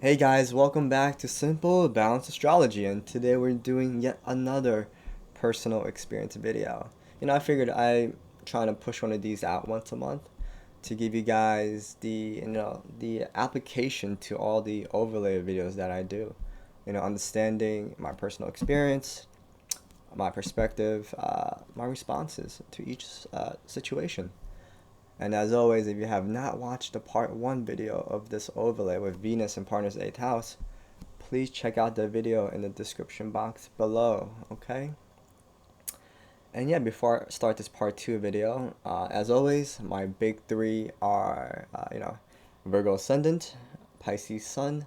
Hey guys, welcome back to Simple Balanced Astrology, and today we're doing yet another personal experience video. I figured I trying to push one of these out once a month to give you guys the application to all the overlay videos that I do. Understanding my personal experience, my perspective, my responses to each situation. And as always, if you have not watched the part 1 video of this overlay with Venus and Partner's 8th house, please check out the video in the description box below, okay? And yeah, before I start this part 2 video, as always, my big three are, Virgo Ascendant, Pisces Sun,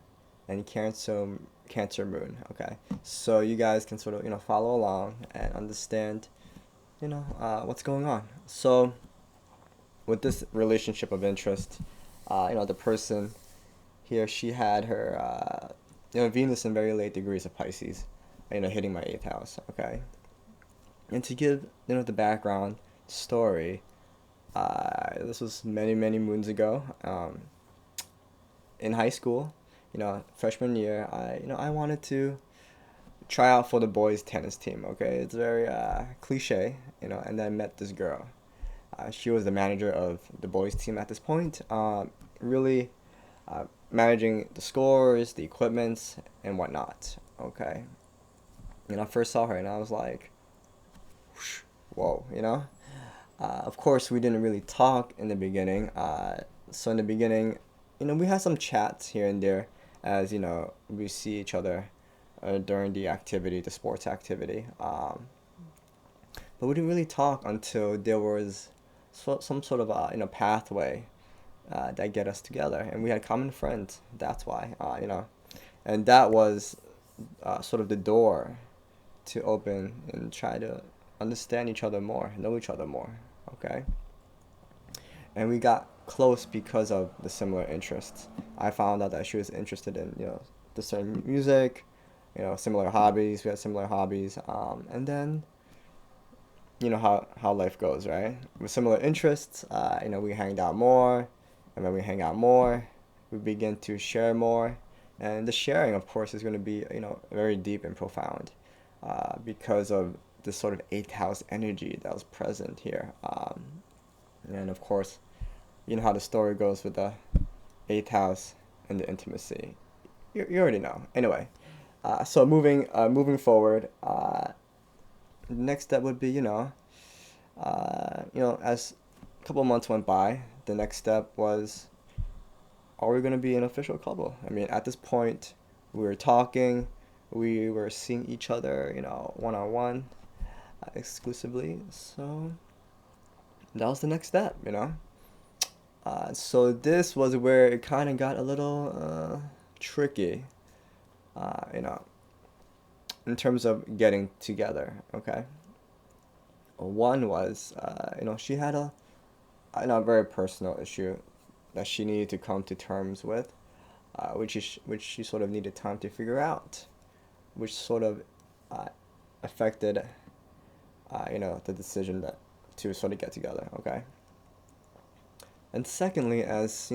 and Cancer Moon, okay? So you guys can sort of, follow along and understand, what's going on. So with this relationship of interest, the person, he or she had her, Venus in very late degrees of Pisces, hitting my 8th house, okay? And to give, the background story, this was many, many moons ago, in high school, freshman year, I wanted to try out for the boys tennis team, okay? It's very, cliche, and then I met this girl. She was the manager of the boys team at this point, really managing the scores, the equipments, and whatnot. Okay, I first saw her and I was like, whoa, Of course, we didn't really talk in the beginning. So in the beginning, we had some chats here and there, as we see each other during the sports activity. But we didn't really talk until there was some sort of pathway that get us together, and we had common friends. That's why, and that was sort of the door to open and try to understand each other more, know each other more. Okay, and we got close because of the similar interests. I found out that she was interested in the certain music, similar hobbies. We had similar hobbies, and then how life goes, right? With similar interests, we hanged out more, and when we hang out more, we begin to share more, and the sharing, of course, is going to be very deep and profound, because of this sort of eighth house energy that was present here, and of course, you know how the story goes with the eighth house and the intimacy. You already know. Anyway, so moving forward, next step would be as a couple months went by, the next step was, are we going to be an official couple? I mean, at this point, we were talking, we were seeing each other, one on one, exclusively. So that was the next step. So this was where it kind of got a little tricky, uh, you know, in terms of getting together. Okay. One was, she had a very personal issue that she needed to come to terms with, which she sort of needed time to figure out, which sort of uh, affected, the decision that to sort of get together. Okay. And secondly, as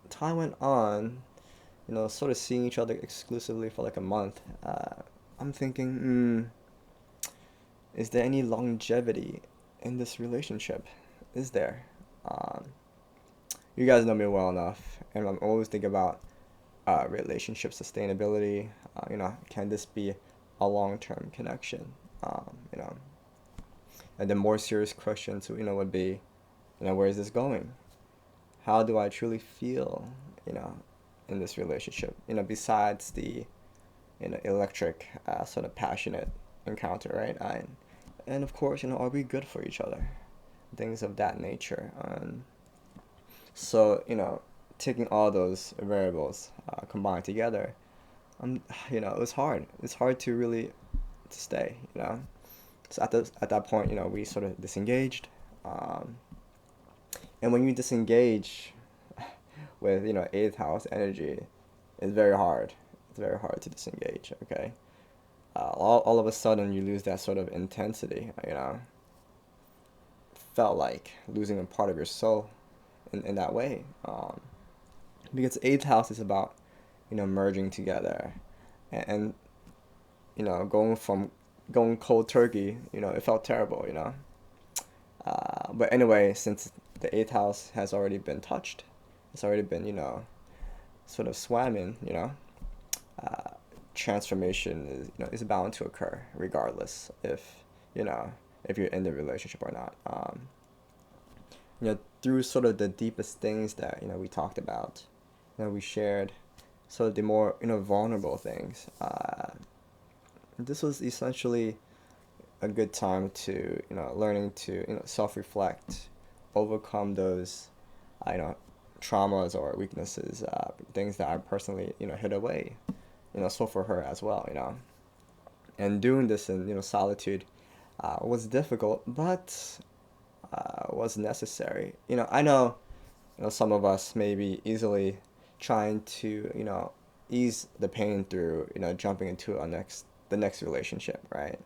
time went on, sort of seeing each other exclusively for like a month, I'm thinking, is there any longevity in this relationship? Is there? Um, you guys know me well enough, and I'm always thinking about relationship sustainability. Can this be a long-term connection? And the more serious questions, would be, where is this going? How do I truly feel, you know, in this relationship? Besides the, electric, sort of passionate encounter, right? And of course, are we good for each other? Things of that nature. So, taking all those variables combined together, it was hard. It's hard to really to stay. So at that point, we sort of disengaged. Um, and when you disengage with, eighth house energy, it's very hard. It's very hard to disengage. Okay. All of a sudden, you lose that sort of intensity. Felt like losing a part of your soul in that way. Because eighth house is about merging together, and going cold turkey, it felt terrible, but anyway, since the eighth house has already been touched, it's already been, sort of swam in, uh, transformation is bound to occur regardless you know if you're in the relationship or not. Through sort of the deepest things that we talked about, we shared sort of the more vulnerable things. This was essentially a good time to learning to self-reflect, overcome those traumas or weaknesses, things that I personally hid away, so for her as well, and doing this in solitude was difficult, but was necessary. I know some of us may be easily trying to ease the pain through jumping into the next relationship, right?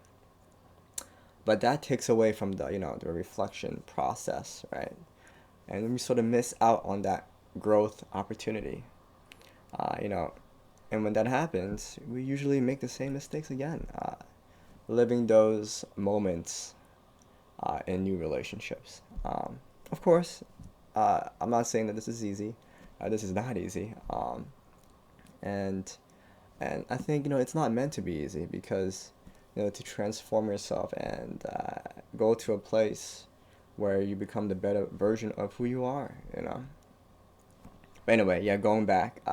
But that takes away from the reflection process, right? And we sort of miss out on that growth opportunity. uh, you know and when that happens, we usually make the same mistakes again, living those moments in new relationships. Of course, I'm not saying that this is easy. This is not easy. And I think it's not meant to be easy, because to transform yourself and go to a place where you become the better version of who you are. But anyway, yeah, going back,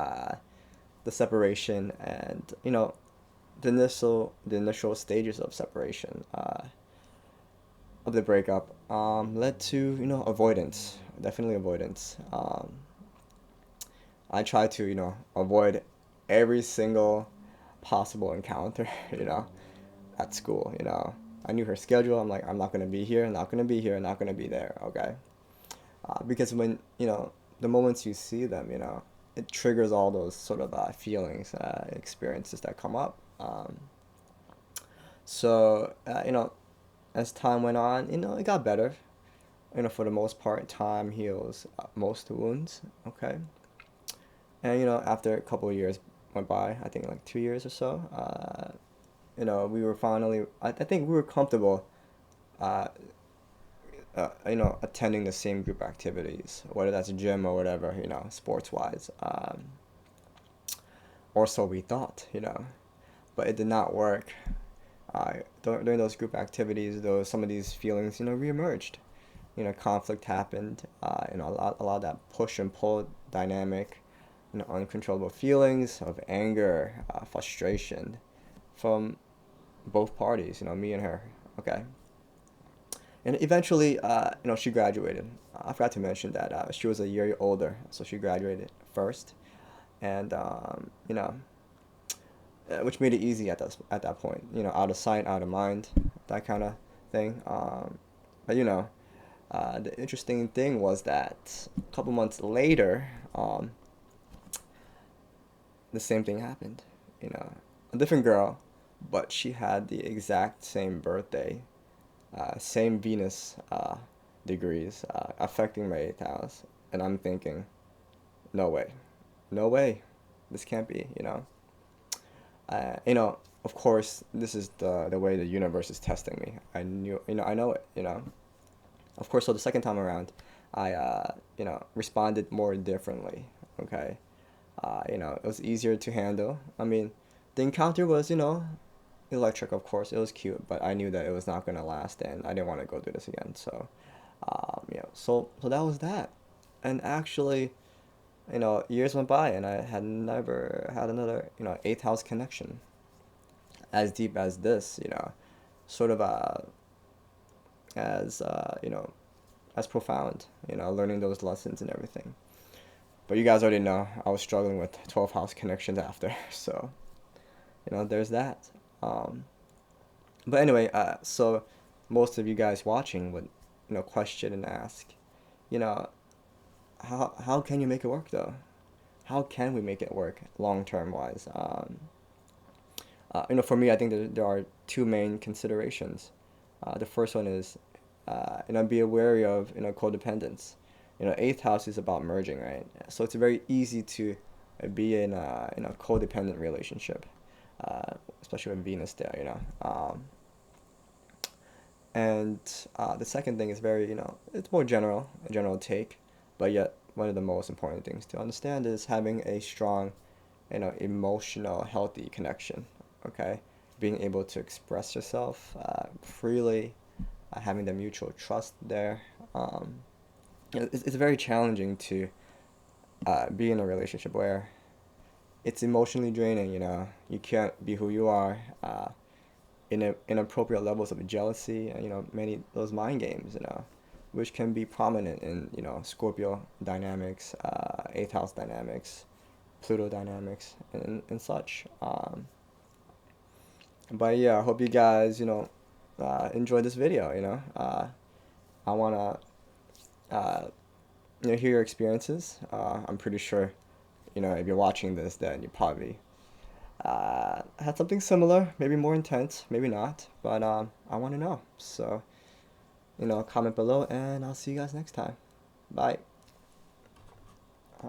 the separation and the initial stages of separation, of the breakup, led to avoidance, definitely avoidance. I tried to avoid every single possible encounter, at school. I knew her schedule. I'm like, I'm not gonna be here, not gonna be here, not gonna be there. Okay, because when the moments you see them, it triggers all those sort of feelings, experiences that come up. So as time went on, it got better. For the most part, time heals most wounds. Okay, and after a couple of years went by, I think like 2 years or so, we were finally, I think we were comfortable, uh, attending the same group activities, whether that's a gym or whatever, sports wise, or so we thought, but it did not work. During those group activities, though, some of these feelings, reemerged. Conflict happened. A lot of that push and pull dynamic, uncontrollable feelings of anger, frustration, from both parties. Me and her. Okay. And eventually, she graduated. I forgot to mention that she was a year older, so she graduated first, and which made it easy at that point. Out of sight, out of mind, that kind of thing. But the interesting thing was that a couple months later, the same thing happened. A different girl, but she had the exact same birthday, same Venus degrees, affecting my eighth house, and I'm thinking, no way, no way, this can't be. Of course, this is the way the universe is testing me. I know it. Of course, so the second time around, I responded more differently. Okay, it was easier to handle. I mean, the encounter was electric. Of course, it was cute, but I knew that it was not gonna last, and I didn't want to go through this again. So, so that was that, and actually, years went by, and I had never had another eighth house connection as deep as this. Sort of as as profound. Learning those lessons and everything. But you guys already know I was struggling with 12th house connections after, so there's that. Um, but anyway, so most of you guys watching would question and ask, you know, how can you make it work though? How can we make it work long term wise? For me, I think there are two main considerations. The first one is, be wary of codependence. Eighth house is about merging, right? So it's very easy to be in a codependent relationship, especially with Venus there, and the second thing is very, it's more general, a general take, but yet one of the most important things to understand is having a strong, emotional, healthy connection. Okay, being able to express yourself freely, having the mutual trust there. It's very challenging to be in a relationship where it's emotionally draining. You can't be who you are. Inappropriate levels of jealousy, many those mind games, which can be prominent in, Scorpio dynamics, eighth house dynamics, Pluto dynamics, and such. But yeah, I hope you guys, enjoy this video. I wanna, hear your experiences. I'm pretty sure, if you're watching this, then you probably had something similar, maybe more intense, maybe not, but I want to know. So, comment below, and I'll see you guys next time. Bye.